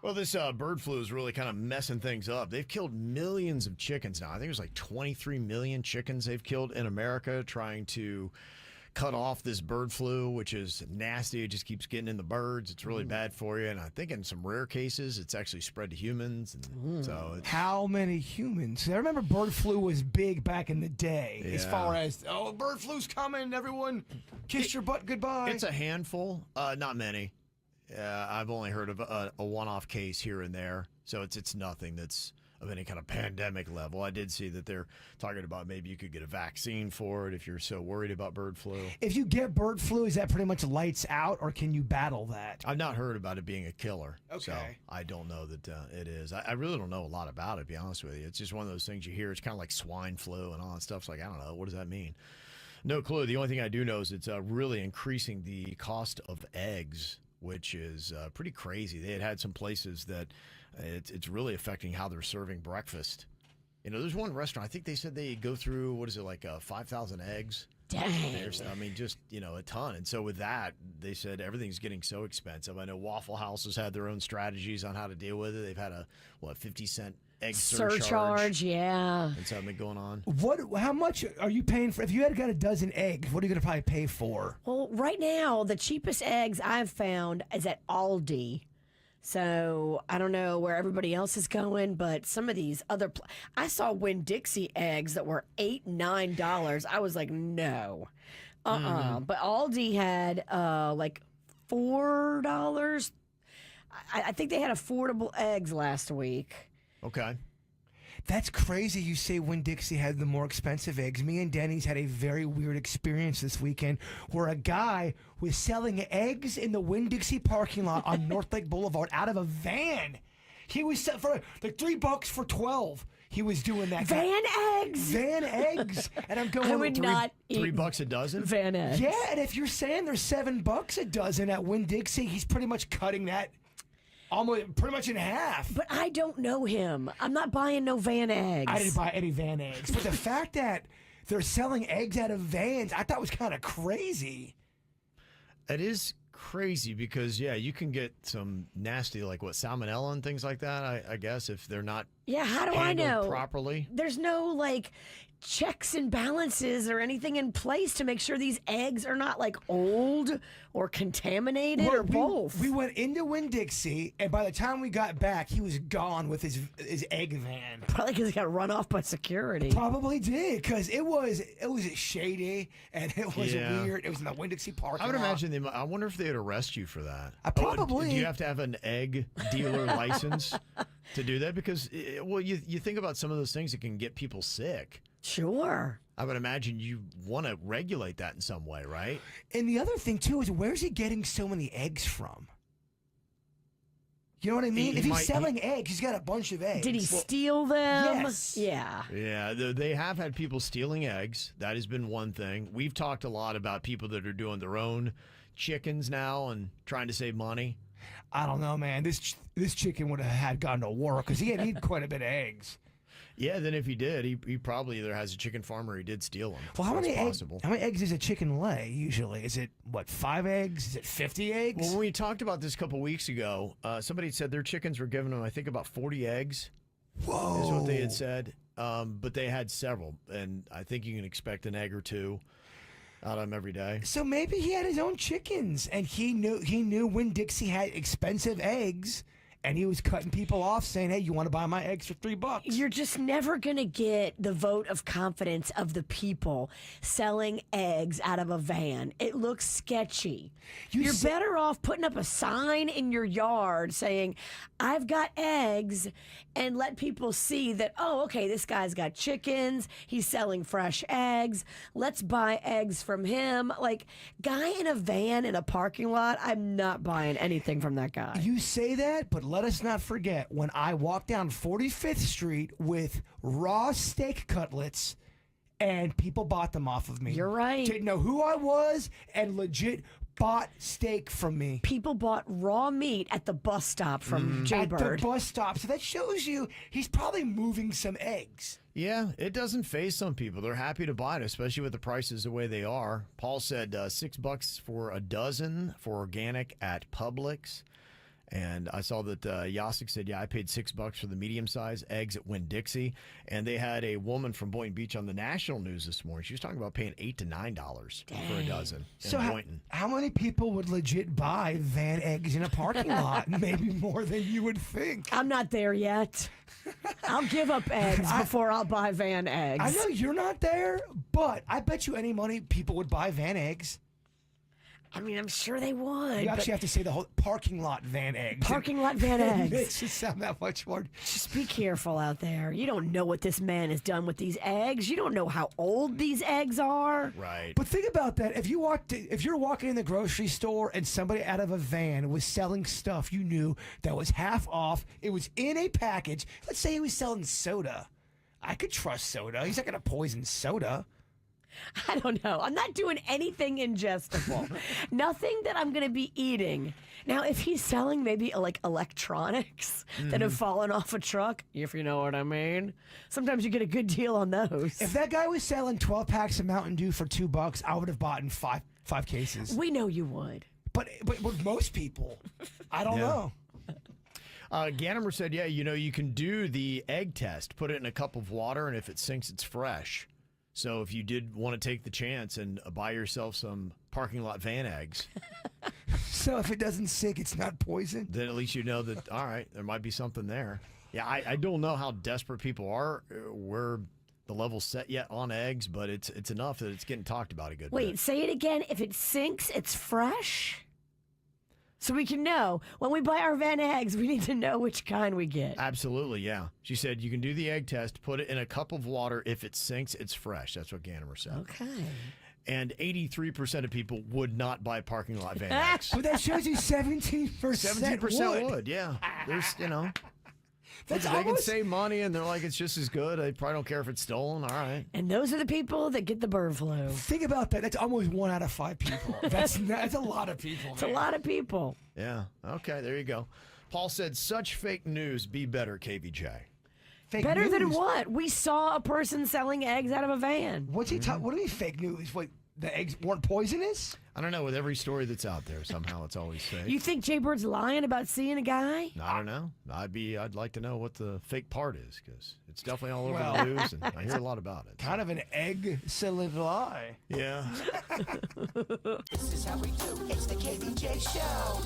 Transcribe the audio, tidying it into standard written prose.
Well, this bird flu is really kind of messing things up. They've killed millions of chickens now. I think it was like 23 million chickens they've killed in America trying to cut off this bird flu, which is nasty. It just keeps getting in the birds. It's really bad for you. And I think in some rare cases, it's actually spread to humans. And so How many humans? I remember bird flu was big back in the day as far as, bird flu's coming, everyone kiss your butt goodbye. It's a handful, not many. I've only heard of a one-off case here and there, so it's nothing that's of any kind of pandemic level. I did see that they're talking about maybe you could get a vaccine for it if you're so worried about bird flu. If you get bird flu, is that pretty much lights out, or can you battle that? I've not heard about it being a killer, Okay. so I don't know that it is. I really don't know a lot about it, to be honest with you. It's just one of those things you hear. It's kind of like swine flu and all that stuff. It's like, I don't know. What does that mean? No clue. The only thing I do know is it's really increasing the cost of eggs, which is pretty crazy. They had some places that it's really affecting how they're serving breakfast. You know, there's one restaurant, I think they said they go through, 5,000 eggs? Dang. I mean, just, a ton. And so with that, they said everything's getting so expensive. I know Waffle House has had their own strategies on how to deal with it. They've had a, 50-cent egg surcharge. Yeah. That's been going on. How much are you paying for? If you had got a dozen eggs, what are you going to probably pay for? Well, right now, the cheapest eggs I've found is at Aldi. So I don't know where everybody else is going, but some of these other... I saw Winn Dixie eggs that were $8, $9. I was like, no. But Aldi had like $4. I think they had affordable eggs last week. Okay. That's crazy you say Winn Dixie had the more expensive eggs. Me and Denny's had a very weird experience this weekend where a guy was selling eggs in the Winn Dixie parking lot on North Lake Boulevard out of a van. He was set for like $3 for 12. He was doing that. Van eggs? Van eggs. And I'm going, I would not eat $3 a dozen? van eggs. Yeah, and if you're saying there's $7 a dozen at Winn Dixie, he's pretty much cutting that almost pretty much in half. But I don't know him. I'm not buying no van eggs. I didn't buy any van eggs. But the fact that they're selling eggs out of vans, I thought was kind of crazy. It is crazy because, you can get some nasty, like salmonella and things like that, I guess, if they're not how do I know? properly. There's no, checks and balances or anything in place to make sure these eggs are not, old or contaminated or both. We went into Winn Dixie, and by the time we got back, he was gone with his egg van. Probably because he got run off by security. Probably did, because it was shady, and it was weird. It was in the Winn Dixie parking I would lot. imagine I wonder if they'd arrest you for that. Probably. Do you have to have an egg dealer license to do that? Because, you think about some of those things that can get people sick. Sure. I would imagine you want to regulate that in some way, right? And the other thing, too, is where's he getting so many eggs from? You know what I mean? If he's selling eggs, he's got a bunch of eggs. Did he steal them? Yes. Yeah. Yeah, they have had people stealing eggs. That has been one thing. We've talked a lot about people that are doing their own chickens now and trying to save money. I don't know, man. This chicken would have had gone to war because he had eaten quite a bit of eggs. Yeah, then if he did, he probably either has a chicken farm or he did steal them. Well, how many possible. How many eggs does a chicken lay usually? Is it 5 eggs? Is it 50 eggs? Well, when we talked about this a couple weeks ago, somebody said their chickens were giving them, I think, about 40 eggs. Whoa! Is what they had said. But they had several, and I think you can expect an egg or two out of them every day. So maybe he had his own chickens, and he knew Winn Dixie had expensive eggs. And he was cutting people off saying, hey, you want to buy my eggs for $3? You're just never going to get the vote of confidence of the people selling eggs out of a van. It looks sketchy. You're better off putting up a sign in your yard saying, I've got eggs, and let people see that, oh, okay, this guy's got chickens. He's selling fresh eggs. Let's buy eggs from him. Guy in a van in a parking lot, I'm not buying anything from that guy. You say that, but let us not forget when I walked down 45th Street with raw steak cutlets and people bought them off of me. You're right. Didn't know who I was and legit bought steak from me. People bought raw meat at the bus stop from Jaybird. At the bus stop. So that shows you he's probably moving some eggs. Yeah, it doesn't faze some people. They're happy to buy it, especially with the prices the way they are. Paul said $6 for a dozen for organic at Publix. And I saw that Yasik said, yeah, I paid $6 for the medium-sized eggs at Winn Dixie. And they had a woman from Boynton Beach on the national news this morning. She was talking about paying $8 to $9 for a dozen in Boynton. How many people would legit buy van eggs in a parking lot? Maybe more than you would think. I'm not there yet. I'll give up eggs before I'll buy van eggs. I know you're not there, but I bet you any money people would buy van eggs. I mean, I'm sure they would. You actually have to say the whole parking lot van eggs. Parking lot van eggs. It makes it sound that much more. Just be careful out there. You don't know what this man has done with these eggs. You don't know how old these eggs are. Right. But think about that. If you're walking in the grocery store and somebody out of a van was selling stuff you knew that was half off, it was in a package. Let's say he was selling soda. I could trust soda. He's not going to poison soda. I don't know. I'm not doing anything ingestible. Nothing that I'm going to be eating. Now, if he's selling maybe like electronics that have fallen off a truck, if you know what I mean, sometimes you get a good deal on those. If that guy was selling 12 packs of Mountain Dew for $2, I would have bought in five cases. We know you would. But with most people, I don't know. Ganymer said, yeah, you can do the egg test, put it in a cup of water, and if it sinks, it's fresh. So if you did want to take the chance and buy yourself some parking lot van eggs. So if it doesn't sink, it's not poison? Then at least you know that, all right, there might be something there. Yeah, I don't know how desperate people are, where the level's set yet on eggs, but it's enough that it's getting talked about a good bit. Wait, say it again. If it sinks, it's fresh? So we can know. When we buy our van eggs, we need to know which kind we get. Absolutely, yeah. She said you can do the egg test, put it in a cup of water. If it sinks, it's fresh. That's what Ganymer said. Okay. And 83% of people would not buy parking lot van eggs. But that shows you 17% 17% would, yeah. There's, That's they can save money, and they're like, it's just as good. They probably don't care if it's stolen. All right. And those are the people that get the bird flu. Think about that. That's almost 1 out of 5 people. That's a lot of people. It's a lot of people. Yeah. Okay, there you go. Paul said, such fake news. Be better, KVJ. Fake Better news? than what? We saw a person selling eggs out of a van. What's he talking? What do you mean fake news? What, the eggs weren't poisonous? I don't know. With every story that's out there, somehow it's always fake. You think Jay Bird's lying about seeing a guy? I don't know. I'd like to know what the fake part is, because it's definitely all over the news, and I hear a lot about it. Kind of an egg-silly lie. Yeah. This is how we do. It's the KVJ Show.